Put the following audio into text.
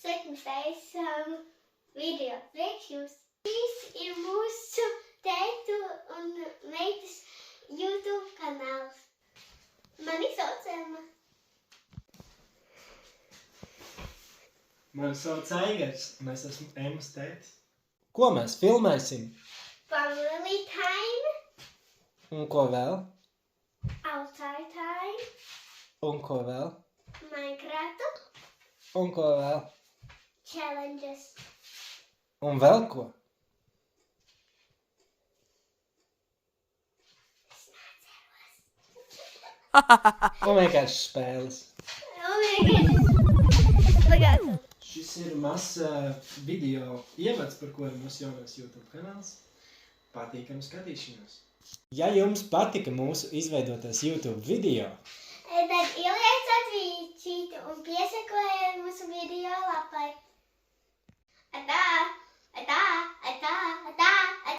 Sveikums taisām video priekš jūs. Šis ir mūsu tētu un meitas YouTube kanāls. Mani sauc Emma. Mani sauc Aigars, un es esmu Emmas tētis. Ko mēs filmēsim? Family time, Un ko vēl? outside time, Un ko vēl? Minecraft, Un ko vēl? challenges. Un vēl ko? Un vienkārši spēles. Šis ir mazs video ievads, par ko ir mūsu jaunais YouTube kanāls. Patīkami skatīšanos. Ja jums patika mūsu izveidotais YouTube video, Tad ielieciet vīčīti un piesakojiet mūsu